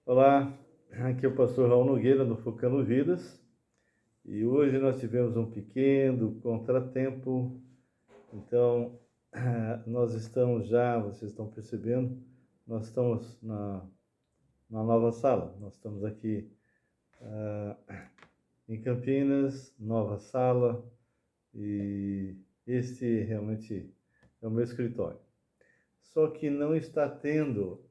Olá, aqui é o pastor Raul Nogueira do Focando Vidas e hoje nós tivemos um pequeno contratempo, então nós estamos já, vocês estão percebendo, nós estamos na nova sala, nós estamos aqui em Campinas, nova sala, e este realmente é o meu escritório. Só que não está tendo,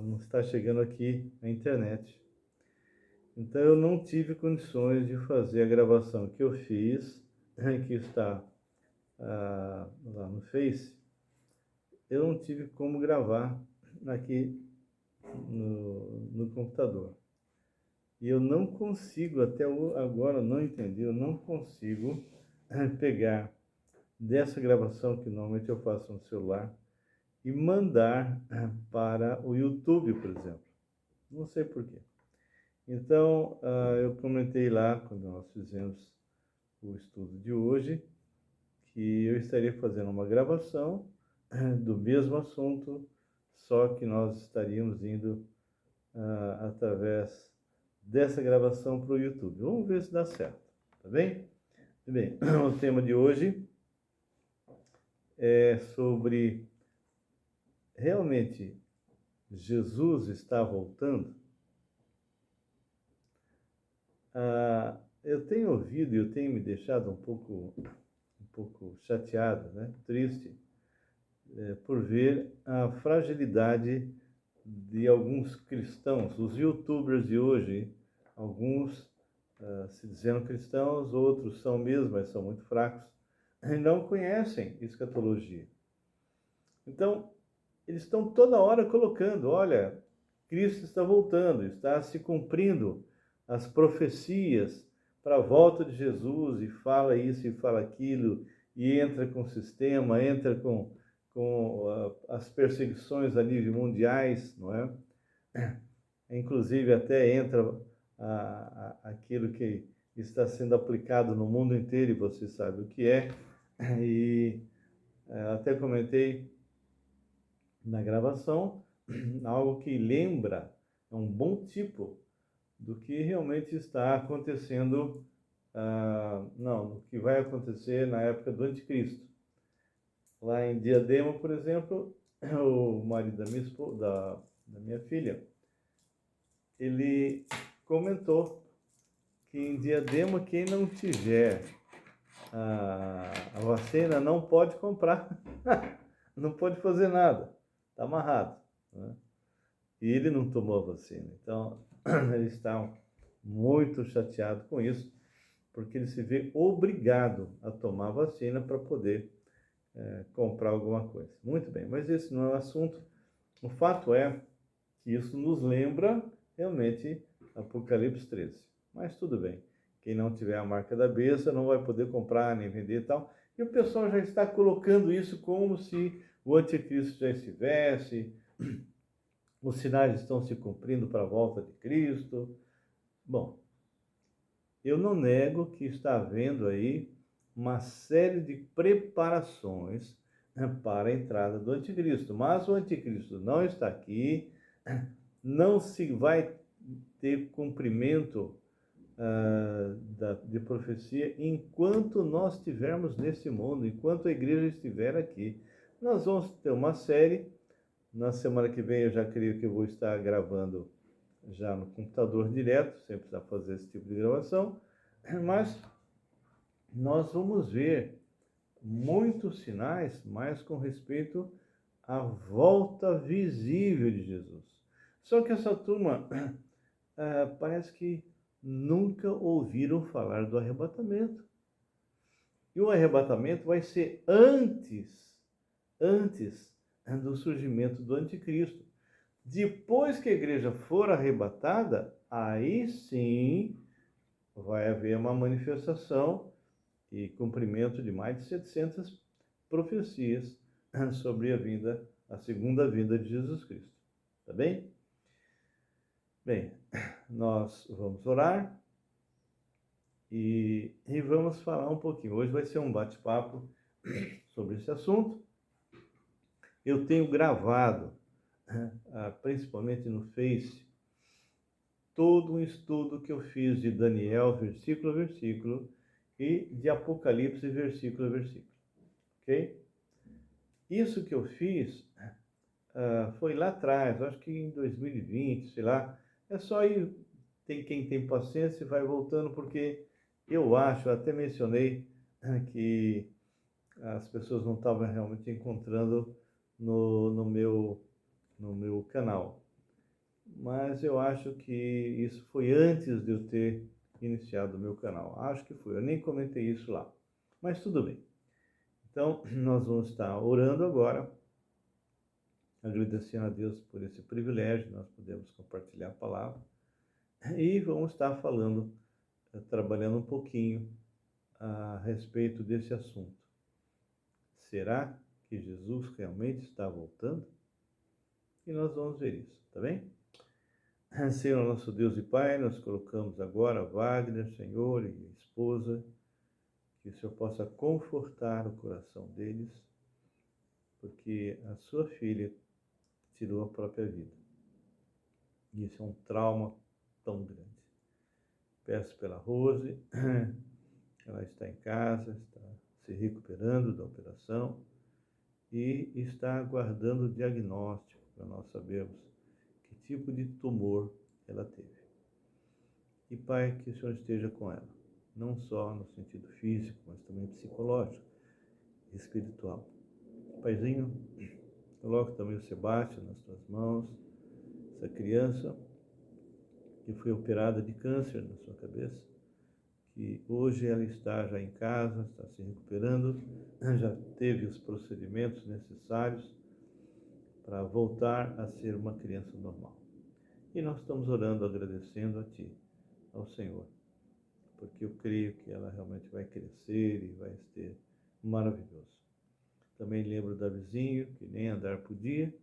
não está chegando aqui a internet. Então eu não tive condições de fazer a gravação que eu fiz, que está lá no Face. Eu não tive como gravar aqui no computador. E eu não consigo, até agora não entendi, eu não consigo pegar dessa gravação que normalmente eu faço no celular e mandar para o YouTube, por exemplo. Não sei por quê. Então, eu comentei lá, quando nós fizemos o estudo de hoje, que eu estaria fazendo uma gravação do mesmo assunto, só que nós estaríamos indo através dessa gravação para o YouTube. Vamos ver se dá certo, tá bem? Bem, o tema de hoje é sobre realmente Jesus está voltando? Eu tenho ouvido e eu tenho me deixado um pouco chateado, né? Triste, por ver a fragilidade de alguns cristãos, os youtubers de hoje, alguns se dizendo cristãos, outros são mesmo, mas são muito fracos, e não conhecem escatologia. Então, eles estão toda hora colocando, olha, Cristo está voltando, está se cumprindo as profecias para a volta de Jesus, e fala isso e fala aquilo, e entra com o sistema, entra com as perseguições a nível mundiais, não é? Inclusive até entra aquilo que está sendo aplicado no mundo inteiro, e você sabe o que é, e até comentei na gravação, algo que lembra, é um bom tipo do que realmente está acontecendo, não, do que vai acontecer na época do anticristo. Lá em Diadema, por exemplo, o marido da minha filha, ele comentou que em Diadema quem não tiver a vacina não pode comprar, não pode fazer nada, está amarrado, né? E ele não tomou a vacina, então ele está muito chateado com isso, porque ele se vê obrigado a tomar a vacina para poder comprar alguma coisa. Muito bem, mas esse não é o assunto. O fato é que isso nos lembra realmente Apocalipse 13. Mas tudo bem, quem não tiver a marca da besta não vai poder comprar nem vender e tal. E o pessoal já está colocando isso como se o anticristo já estivesse, os sinais estão se cumprindo para a volta de Cristo. Bom, eu não nego que está havendo aí uma série de preparações para a entrada do anticristo, mas o anticristo não está aqui, não se vai ter cumprimento de profecia enquanto nós estivermos nesse mundo, enquanto a igreja estiver aqui. Nós vamos ter uma série, na semana que vem eu já creio que eu vou estar gravando já no computador direto, sem precisar fazer esse tipo de gravação, mas nós vamos ver muitos sinais, mais com respeito à volta visível de Jesus. Só que essa turma parece que nunca ouviram falar do arrebatamento. E o arrebatamento vai ser antes do surgimento do anticristo. Depois que a igreja for arrebatada, aí sim vai haver uma manifestação e cumprimento de mais de 700 profecias sobre a segunda vinda de Jesus Cristo. Tá bem? Bem, nós vamos orar e vamos falar um pouquinho. Hoje vai ser um bate-papo sobre esse assunto. Eu tenho gravado principalmente no Face, todo um estudo que eu fiz de Daniel, versículo a versículo, e de Apocalipse, versículo a versículo. Ok? Isso que eu fiz foi lá atrás, acho que em 2020, sei lá. É só ir, quem tem paciência vai voltando, porque eu acho, até mencionei que as pessoas não estavam realmente encontrando no meu canal. Mas eu acho que isso foi antes de eu ter iniciado o meu canal. Acho que foi, eu nem comentei isso lá. Mas tudo bem. Então, nós vamos estar orando agora, agradecendo a Deus por esse privilégio, nós podemos compartilhar a palavra, e vamos estar falando, trabalhando um pouquinho a respeito desse assunto. Será que Jesus realmente está voltando? E nós vamos ver isso, tá bem? Senhor, nosso Deus e Pai, nós colocamos agora Wagner, Senhor, e a esposa, que o Senhor possa confortar o coração deles, porque a sua filha tirou a própria vida. E isso é um trauma tão grande. Peço pela Rose, ela está em casa, está se recuperando da operação e está aguardando o diagnóstico para nós sabermos que tipo de tumor ela teve. E Pai, que o Senhor esteja com ela, não só no sentido físico, mas também psicológico, espiritual. Paizinho, coloco também o Sebastião nas tuas mãos, essa criança que foi operada de câncer na sua cabeça, que hoje ela está já em casa, está se recuperando, já teve os procedimentos necessários para voltar a ser uma criança normal. E nós estamos orando, agradecendo a Ti, ao Senhor, porque eu creio que ela realmente vai crescer e vai ser maravilhoso. Também lembro da vizinha, que nem andar podia,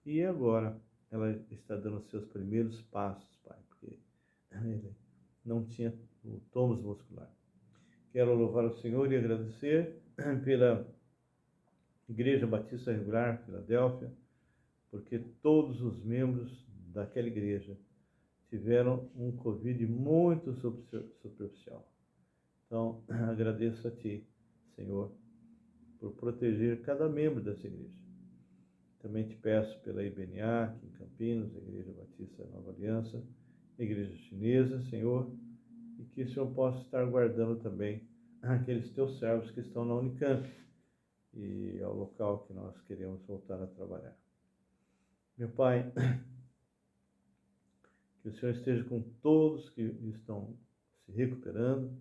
e agora ela está dando seus primeiros passos, Pai, porque ele não tinha o tônus muscular. Quero louvar o Senhor e agradecer pela Igreja Batista Regular, Filadélfia, porque todos os membros daquela igreja tiveram um Covid muito superficial. Então, agradeço a Ti, Senhor, por proteger cada membro dessa igreja. Também te peço pela IBNA, aqui em Campinas, a Igreja Batista Nova Aliança, a Igreja Chinesa, Senhor, e que o Senhor possa estar guardando também aqueles Teus servos que estão na Unicamp, e ao local que nós queremos voltar a trabalhar. Meu Pai, que o Senhor esteja com todos que estão se recuperando.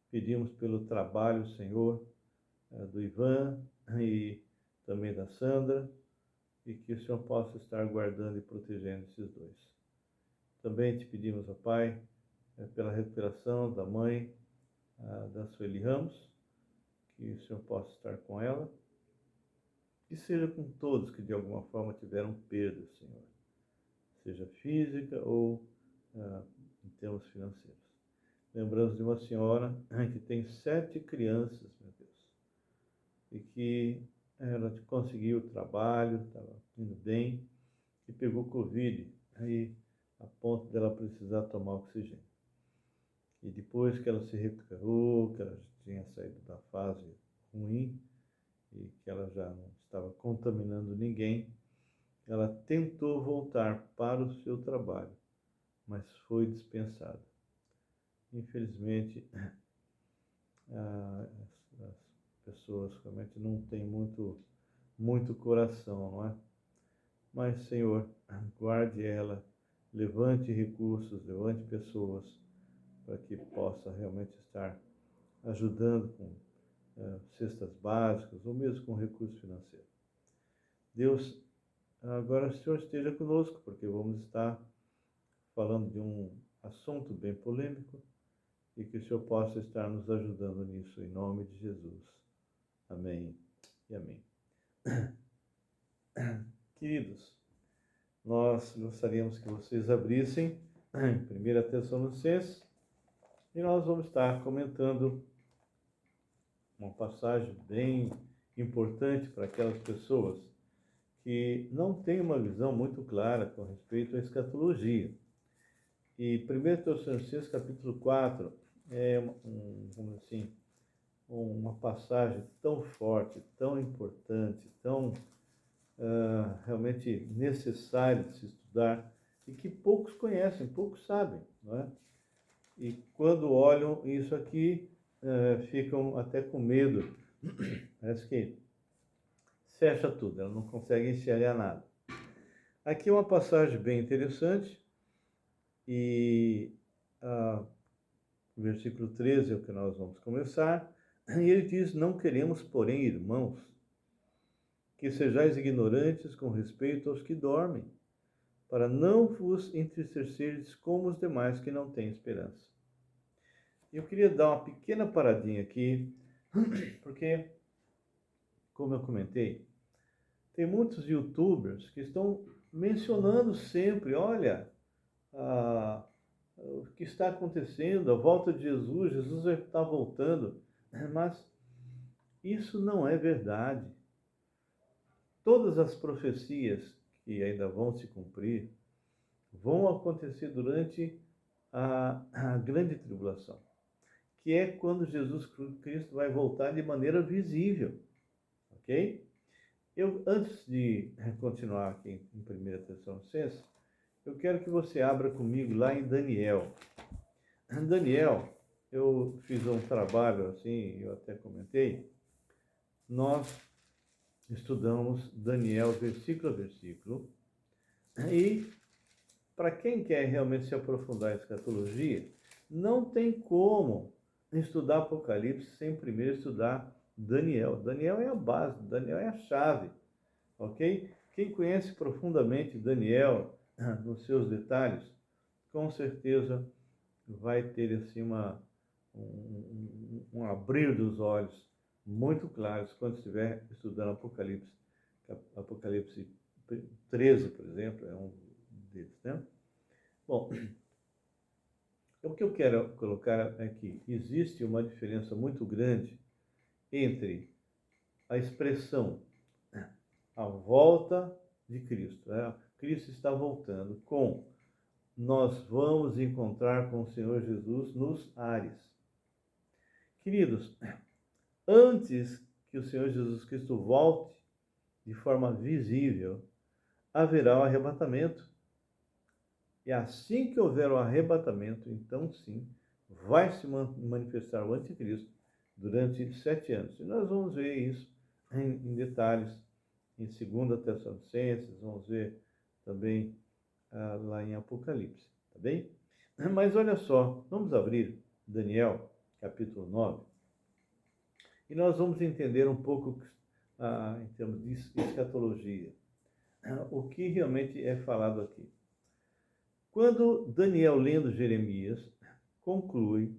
Pedimos pelo trabalho, Senhor, do Ivan e também da Sandra, e que o Senhor possa estar guardando e protegendo esses dois. Também te pedimos, ó Pai, pela recuperação da mãe da Sueli Ramos, que o Senhor possa estar com ela, e seja com todos que de alguma forma tiveram perda, Senhor, seja física ou em termos financeiros. Lembramos de uma senhora que tem 7 crianças, meu Deus, e que ela conseguiu o trabalho, estava indo bem, e pegou Covid, aí a ponto dela precisar tomar oxigênio. E depois que ela se recuperou, que ela tinha saído da fase ruim, e que ela já não estava contaminando ninguém, ela tentou voltar para o seu trabalho, mas foi dispensada. Infelizmente, as pessoas realmente não têm muito coração, não é? Mas, Senhor, guarde ela, levante recursos, levante pessoas para que possa realmente estar ajudando com cestas básicas ou mesmo com recurso financeiro. Deus, agora o Senhor esteja conosco, porque vamos estar falando de um assunto bem polêmico e que o Senhor possa estar nos ajudando nisso, em nome de Jesus. Amém e amém. Queridos, nós gostaríamos que vocês abrissem em 1 Tessalonicenses e nós vamos estar comentando uma passagem bem importante para aquelas pessoas que não tem uma visão muito clara com respeito à escatologia. E 1 Tessalonicenses capítulo 4 é vamos dizer assim, uma passagem tão forte, tão importante, tão realmente necessária de se estudar e que poucos conhecem, poucos sabem, não é? E quando olham isso aqui, ficam até com medo. Parece que fecha tudo, ela não consegue enxergar nada. Aqui é uma passagem bem interessante, e o versículo 13 é o que nós vamos começar, e ele diz: não queremos, porém, irmãos, que sejais ignorantes com respeito aos que dormem, para não vos entristecerdes como os demais que não têm esperança. Eu queria dar uma pequena paradinha aqui, porque, como eu comentei, tem muitos youtubers que estão mencionando sempre, olha, o que está acontecendo, a volta de Jesus, Jesus vai estar voltando, mas isso não é verdade. Todas as profecias que ainda vão se cumprir vão acontecer durante a grande tribulação, que é quando Jesus Cristo vai voltar de maneira visível, ok? Antes de continuar aqui em 1 Tessalonicenses, eu quero que você abra comigo lá em Daniel. Daniel, eu fiz um trabalho assim, eu até comentei, nós estudamos Daniel versículo a versículo, e para quem quer realmente se aprofundar em escatologia, não tem como estudar Apocalipse sem primeiro estudar Daniel. Daniel é a base, Daniel é a chave, ok? Quem conhece profundamente Daniel, nos seus detalhes, com certeza vai ter assim um abrir dos olhos muito claros quando estiver estudando Apocalipse. Apocalipse 13, por exemplo, é um deles, né? Bom, o que eu quero colocar é que existe uma diferença muito grande entre a expressão a volta de Cristo, né? Cristo está voltando, com nós vamos encontrar com o Senhor Jesus nos ares. Queridos, antes que o Senhor Jesus Cristo volte de forma visível, haverá o arrebatamento. E assim que houver o arrebatamento, então sim, vai se manifestar o anticristo durante 7 anos. E nós vamos ver isso em detalhes em 2 Tessalonicenses, vamos ver também lá em Apocalipse, tá bem? Mas olha só, vamos abrir Daniel, capítulo 9, e nós vamos entender um pouco, em termos de escatologia, o que realmente é falado aqui. Quando Daniel, lendo Jeremias, conclui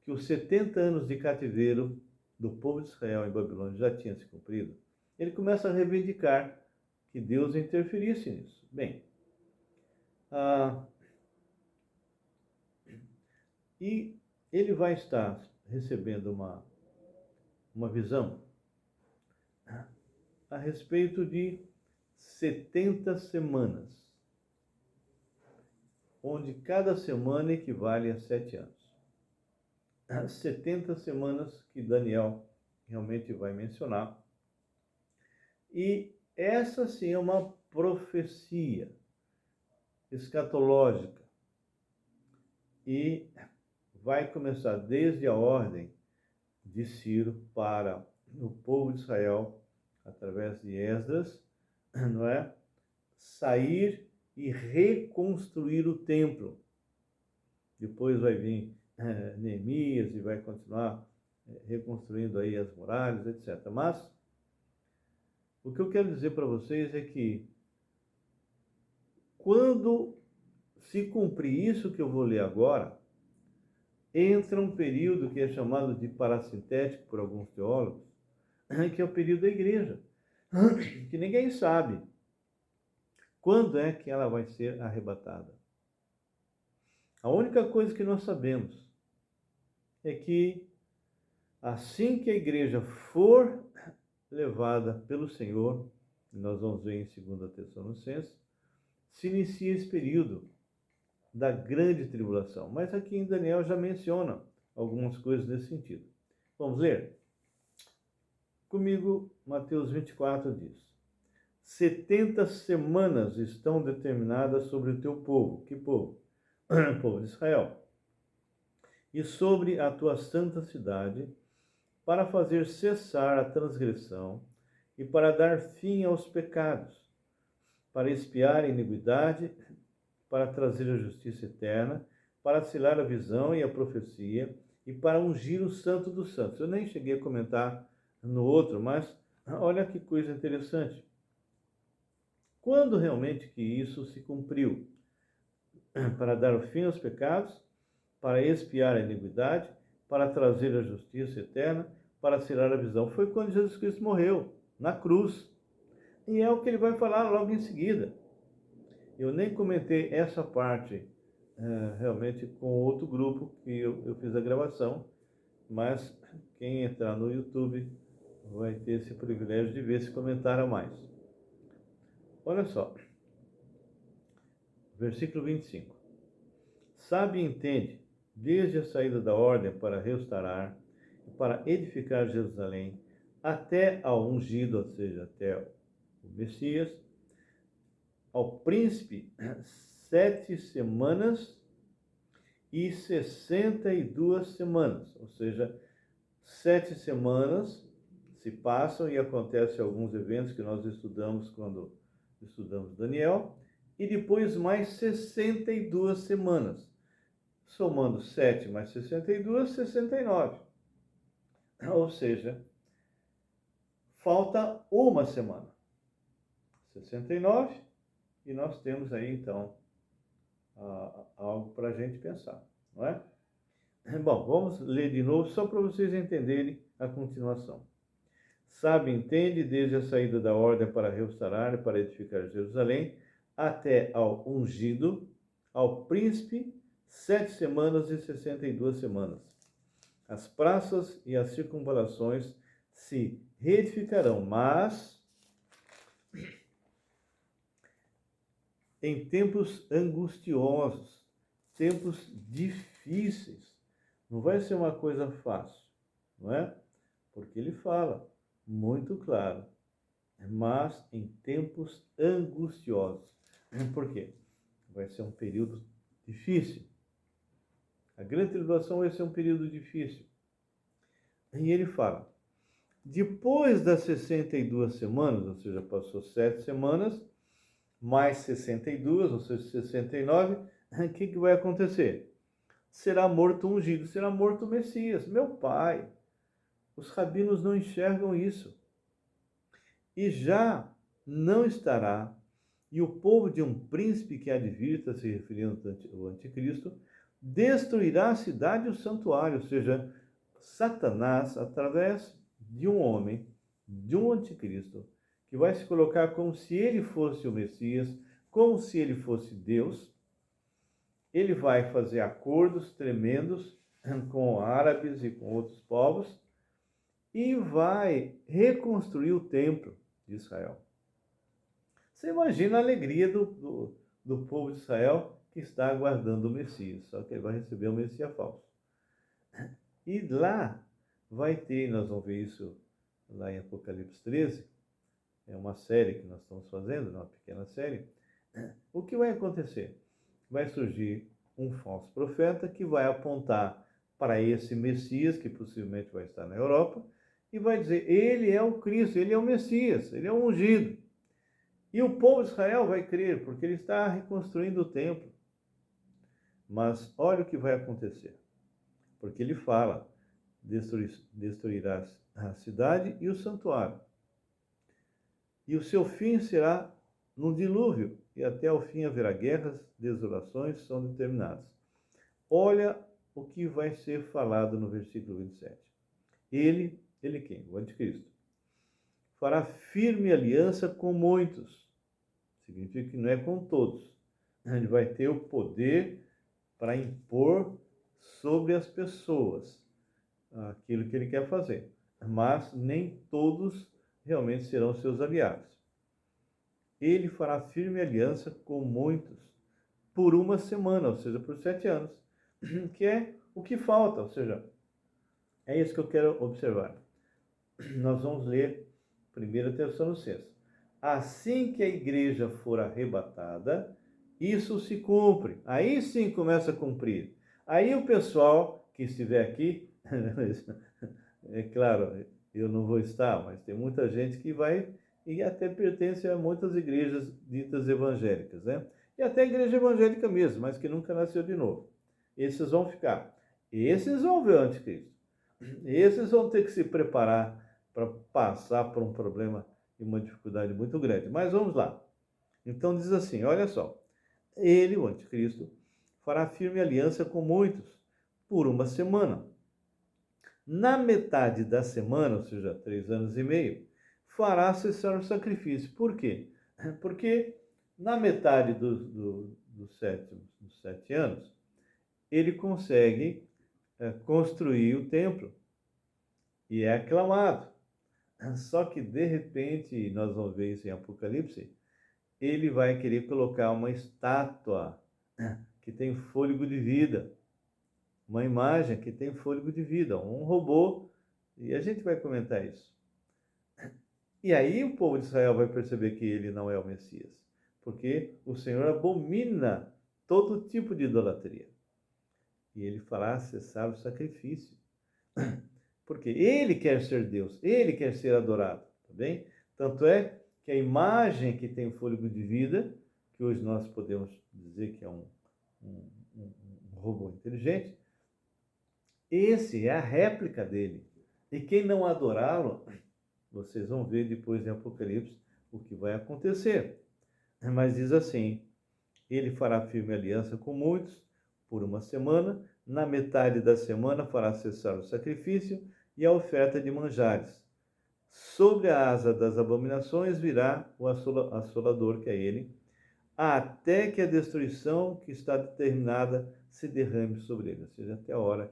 que os 70 anos de cativeiro do povo de Israel em Babilônia já tinham se cumprido, ele começa a reivindicar que Deus interferisse nisso. Bem, e ele vai estar recebendo uma visão a respeito de 70 semanas, onde cada semana equivale a 7 anos. As 70 semanas que Daniel realmente vai mencionar. E essa sim é uma profecia escatológica. E vai começar desde a ordem de Ciro para o povo de Israel, através de Esdras, não é? Sair e reconstruir o templo. Depois vai vir Neemias e vai continuar reconstruindo aí as muralhas, etc. Mas o que eu quero dizer para vocês é que quando se cumprir isso que eu vou ler agora, entra um período que é chamado de parasintético por alguns teólogos, que é o período da igreja, que ninguém sabe quando é que ela vai ser arrebatada. A única coisa que nós sabemos é que assim que a igreja for levada pelo Senhor, nós vamos ver em 2 Tessalonicenses, se inicia esse período da grande tribulação. Mas aqui em Daniel já menciona algumas coisas nesse sentido. Vamos ler? Comigo, Mateus 24 diz: 70 semanas estão determinadas sobre o teu povo. Que povo? O povo de Israel. E sobre a tua santa cidade, para fazer cessar a transgressão e para dar fim aos pecados, para expiar a iniquidade, para trazer a justiça eterna, para selar a visão e a profecia e para ungir o santo dos santos. Eu nem cheguei a comentar no outro, mas olha que coisa interessante. Quando realmente que isso se cumpriu? Para dar fim aos pecados, para expiar a iniquidade, para trazer a justiça eterna, para selar a visão. Foi quando Jesus Cristo morreu, na cruz. E é o que ele vai falar logo em seguida. Eu nem comentei essa parte realmente com outro grupo que eu fiz a gravação, mas quem entrar no YouTube vai ter esse privilégio de ver esse comentário a mais. Olha só, versículo 25. Sabe e entende, desde a saída da ordem para restaurar e para edificar Jerusalém, até ao ungido, ou seja, até o Messias, ao príncipe, 7 semanas e 62 semanas, ou seja, 7 semanas se passam e acontecem alguns eventos que nós estudamos quando estudamos Daniel, e depois mais 62 semanas. Somando 7 mais 62, 69. Ou seja, falta uma semana. 69, e nós temos aí, então, algo para a gente pensar, não é? Bom, vamos ler de novo, só para vocês entenderem a continuação. Sabe, entende, desde a saída da ordem para restaurar e para edificar Jerusalém, até ao ungido, ao príncipe, 7 semanas e 62 semanas. As praças e as circunvalações se reedificarão, mas em tempos angustiosos, tempos difíceis. Não vai ser uma coisa fácil, não é? Porque ele fala muito claro, mas em tempos angustiosos. Por quê? Vai ser um período difícil. A grande tribulação vai ser um período difícil. E ele fala, depois das 62 semanas, ou seja, passou 7 semanas, mais 62, ou seja, 69, o que vai acontecer? Será morto o ungido, será morto o Messias. Meu pai, os rabinos não enxergam isso. E já não estará, e o povo de um príncipe que há de vir, está se referindo ao anticristo, destruirá a cidade e o santuário, ou seja, Satanás, através de um homem, de um anticristo, que vai se colocar como se ele fosse o Messias, como se ele fosse Deus. Ele vai fazer acordos tremendos com árabes e com outros povos e vai reconstruir o templo de Israel. Você imagina a alegria do povo de Israel que está aguardando o Messias, só que ele vai receber o Messias falso. E lá vai ter, nós vamos ver isso lá em Apocalipse 13, é uma série que nós estamos fazendo, uma pequena série. O que vai acontecer? Vai surgir um falso profeta que vai apontar para esse Messias, que possivelmente vai estar na Europa, e vai dizer, ele é o Cristo, ele é o Messias, ele é o ungido. E o povo de Israel vai crer, porque ele está reconstruindo o templo. Mas olha o que vai acontecer. Porque ele fala, destruirá a cidade e o santuário. E o seu fim será num dilúvio, e até o fim haverá guerras, desolações são determinadas. Olha o que vai ser falado no versículo 27. Ele quem? O anticristo. Fará firme aliança com muitos. Significa que não é com todos. Ele vai ter o poder para impor sobre as pessoas aquilo que ele quer fazer. Mas nem todos realmente serão seus aliados. ele fará firme aliança com muitos por uma semana, ou seja, por 7 anos, que é o que falta, ou seja, é isso que eu quero observar. Nós vamos ler 1 Tessalonicenses. Assim que a igreja for arrebatada, isso se cumpre. Aí sim começa a cumprir. Aí o pessoal que estiver aqui, é claro, eu não vou estar, mas tem muita gente que vai e até pertence a muitas igrejas ditas evangélicas, né? E até a igreja evangélica mesmo, mas que nunca nasceu de novo. Esses vão ficar. Esses vão ver o anticristo. Esses vão ter que se preparar para passar por um problema e uma dificuldade muito grande. Mas vamos lá. Então diz assim, olha só. Ele, o anticristo, fará firme aliança com muitos por uma semana. Na metade da semana, ou seja, 3 anos e meio, fará cessar o sacrifício. Por quê? Porque na metade dos 7 anos, ele consegue construir o templo e é aclamado. Só que, de repente, nós vamos ver isso em Apocalipse, ele vai querer colocar uma estátua que tem fôlego de vida, uma imagem que tem fôlego de vida, um robô, e a gente vai comentar isso. E aí o povo de Israel vai perceber que ele não é o Messias, porque o Senhor abomina todo tipo de idolatria. E ele fará cessar o sacrifício. Porque ele quer ser Deus, ele quer ser adorado, tá bem? Tanto é que a imagem que tem fôlego de vida, que hoje nós podemos dizer que é um robô inteligente, esse é a réplica dele. E quem não adorá-lo, vocês vão ver depois em Apocalipse o que vai acontecer. Mas diz assim, ele fará firme aliança com muitos por uma semana, na metade da semana fará cessar o sacrifício e a oferta de manjares. Sobre a asa das abominações virá o assolador, que é ele, até que a destruição que está determinada se derrame sobre ele, ou seja, até a hora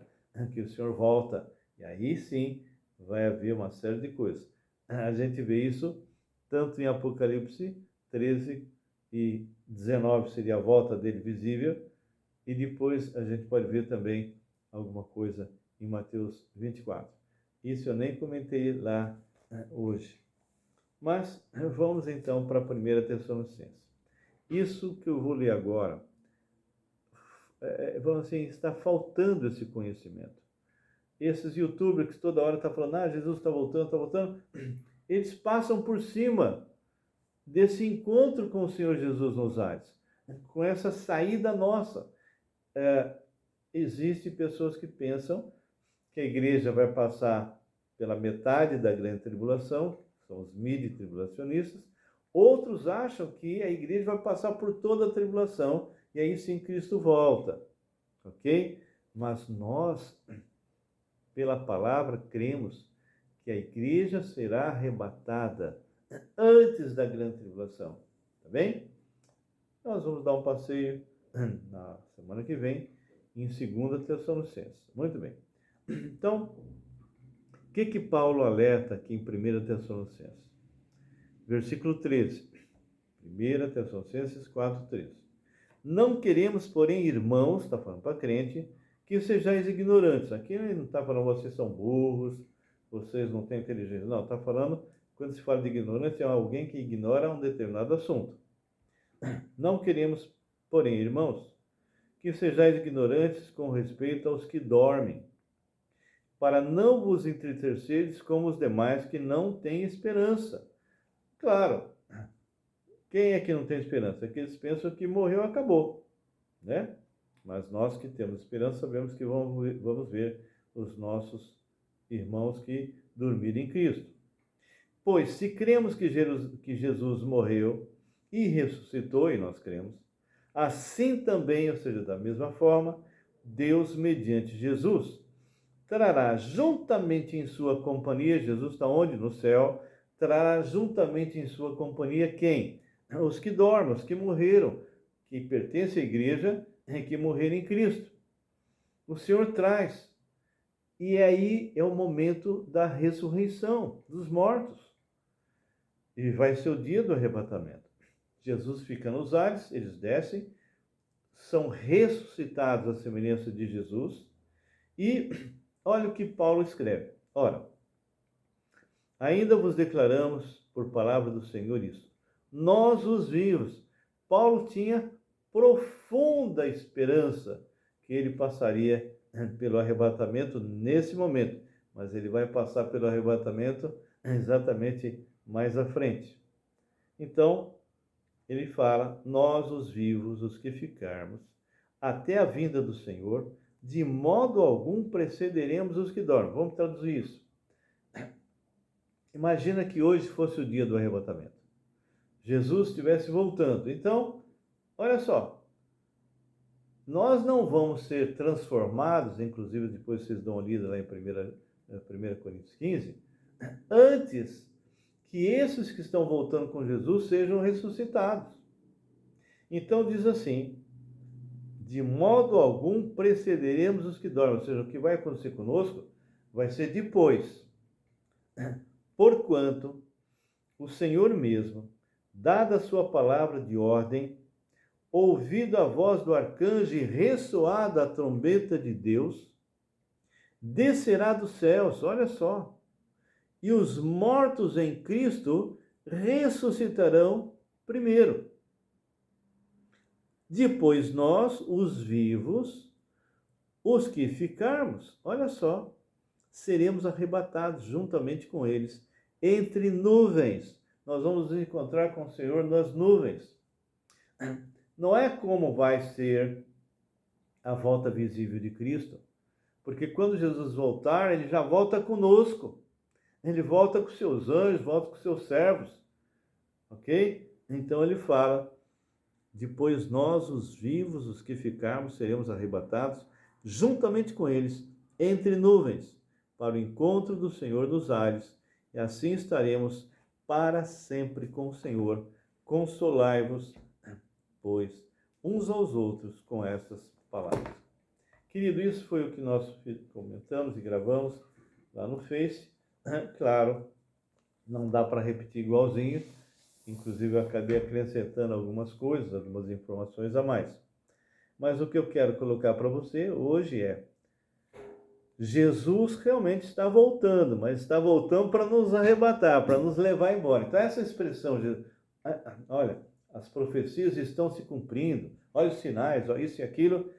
que o Senhor volta. E aí sim vai haver uma série de coisas. A gente vê isso tanto em Apocalipse 13 e 19, seria a volta dele visível, e depois a gente pode ver também alguma coisa em Mateus 24. Isso eu nem comentei lá hoje. Mas vamos então para a 1 Tessalonicenses. Isso que eu vou ler agora, vamos assim, está faltando esse conhecimento. Esses youtubers que toda hora estão falando, Jesus está voltando, eles passam por cima desse encontro com o Senhor Jesus nos ares, com essa saída nossa. Existem pessoas que pensam que a igreja vai passar pela metade da grande tribulação, são os midi-tribulacionistas. Outros acham que a igreja vai passar por toda a tribulação e aí sim Cristo volta, ok? Mas nós, pela palavra, cremos que a igreja será arrebatada antes da grande tribulação, tá bem? Nós vamos dar um passeio na semana que vem em 2 Tessalonicenses. Muito bem. Então, o que Paulo alerta aqui em 1 Tessalonicenses? Versículo 13. 1 Tessalonicenses 4:13. Não queremos, porém, irmãos, está falando para crente, que sejais ignorantes. Aqui ele não está falando vocês são burros, vocês não têm inteligência. Não, está falando, quando se fala de ignorância, é alguém que ignora um determinado assunto. Não queremos, porém, irmãos, que sejais ignorantes com respeito aos que dormem, para não vos entristecerdes como os demais que não têm esperança. Claro, quem é que não tem esperança? Aqueles que pensam que morreu, acabou, né? Mas nós que temos esperança, sabemos que vamos ver os nossos irmãos que dormiram em Cristo. Pois, se cremos que Jesus morreu e ressuscitou, e nós cremos, assim também, ou seja, da mesma forma, Deus, mediante Jesus, trará juntamente em sua companhia, Jesus está onde? No céu, trará juntamente em sua companhia quem? Os que dormem, os que morreram, que pertencem à igreja e que morreram em Cristo. O Senhor traz. E aí é o momento da ressurreição dos mortos. E vai ser o dia do arrebatamento. Jesus fica nos ares, eles descem, são ressuscitados à semelhança de Jesus. E olha o que Paulo escreve. Ora, ainda vos declaramos por palavra do Senhor isso. Nós os vivos. Paulo tinha profunda esperança que ele passaria pelo arrebatamento nesse momento. Mas ele vai passar pelo arrebatamento exatamente mais à frente. Então, ele fala, nós os vivos, os que ficarmos, até a vinda do Senhor, de modo algum precederemos os que dormem. Vamos traduzir isso. Imagina que hoje fosse o dia do arrebatamento. Jesus estivesse voltando. Então, olha só, nós não vamos ser transformados, inclusive depois vocês dão uma lida lá em 1 Coríntios 15, antes que esses que estão voltando com Jesus sejam ressuscitados. Então diz assim, de modo algum precederemos os que dormem, ou seja, o que vai acontecer conosco vai ser depois. Porquanto o Senhor mesmo, dada a sua palavra de ordem, ouvido a voz do arcanjo e ressoada a trombeta de Deus, descerá dos céus, olha só, e os mortos em Cristo ressuscitarão primeiro. Depois nós, os vivos, os que ficarmos, olha só, seremos arrebatados juntamente com eles, entre nuvens. Nós vamos nos encontrar com o Senhor nas nuvens. Não é como vai ser a volta visível de Cristo, porque quando Jesus voltar, ele já volta conosco. Ele volta com seus anjos, volta com seus servos. Ok? Então ele fala, depois nós, os vivos, os que ficarmos, seremos arrebatados, juntamente com eles, entre nuvens, para o encontro do Senhor nos ares, e assim estaremos para sempre com o Senhor. Consolai-vos, pois, uns aos outros com essas palavras. Querido, isso foi o que nós comentamos e gravamos lá no Face. Claro, não dá para repetir igualzinho, inclusive eu acabei acrescentando algumas coisas, algumas informações a mais. Mas o que eu quero colocar para você hoje é, Jesus realmente está voltando, mas está voltando para nos arrebatar, para nos levar embora. Então essa expressão, olha, as profecias estão se cumprindo, olha os sinais, olha isso e aquilo,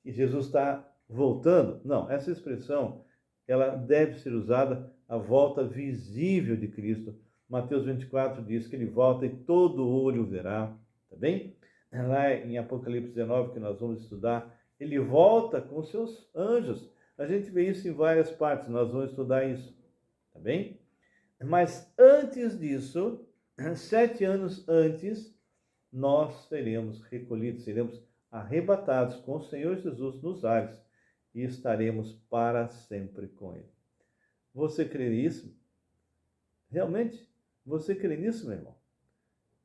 e Jesus está voltando. Não, essa expressão, ela deve ser usada a volta visível de Cristo. Mateus 24 diz que ele volta e todo olho verá, tá bem? Lá em Apocalipse 19, que nós vamos estudar, ele volta com seus anjos. A gente vê isso em várias partes, nós vamos estudar isso, tá bem? Mas antes disso, 7 anos antes, nós seremos recolhidos, seremos arrebatados com o Senhor Jesus nos ares e estaremos para sempre com Ele. Você crê nisso? Realmente? Você crê nisso, meu irmão?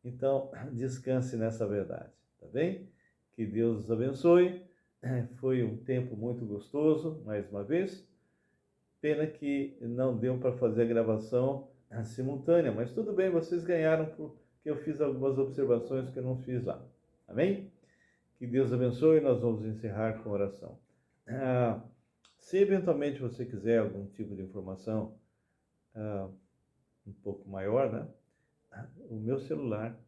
Então, descanse nessa verdade, tá bem? Que Deus os abençoe. Foi um tempo muito gostoso, mais uma vez. Pena que não deu para fazer a gravação simultânea, mas tudo bem, vocês ganharam porque eu fiz algumas observações que eu não fiz lá. Amém? Que Deus abençoe. Nós vamos encerrar com oração. Se eventualmente você quiser algum tipo de informação um pouco maior, né? O meu celular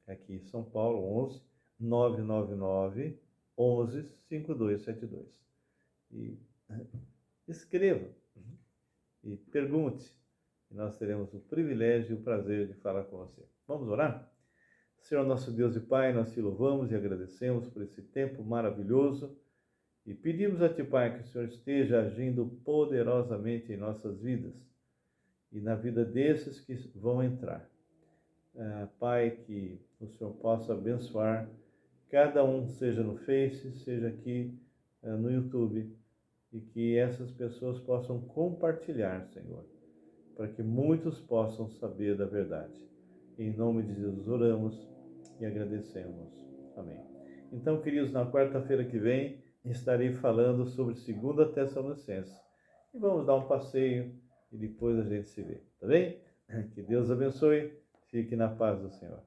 é aqui em São Paulo, 11 999 11 5272. E escreva e pergunte, e nós teremos o privilégio e o prazer de falar com você. Vamos orar? Senhor nosso Deus e Pai, nós te louvamos e agradecemos por esse tempo maravilhoso e pedimos a Ti, Pai, que o Senhor esteja agindo poderosamente em nossas vidas e na vida desses que vão entrar. Pai, que o Senhor possa abençoar cada um, seja no Face, seja aqui no YouTube, e que essas pessoas possam compartilhar, Senhor, para que muitos possam saber da verdade. Em nome de Jesus oramos e agradecemos. Amém. Então, queridos, na quarta-feira que vem estarei falando sobre 2 Tessalonicenses. E vamos dar um passeio e depois a gente se vê, tá bem? Que Deus abençoe. Fique na paz do Senhor.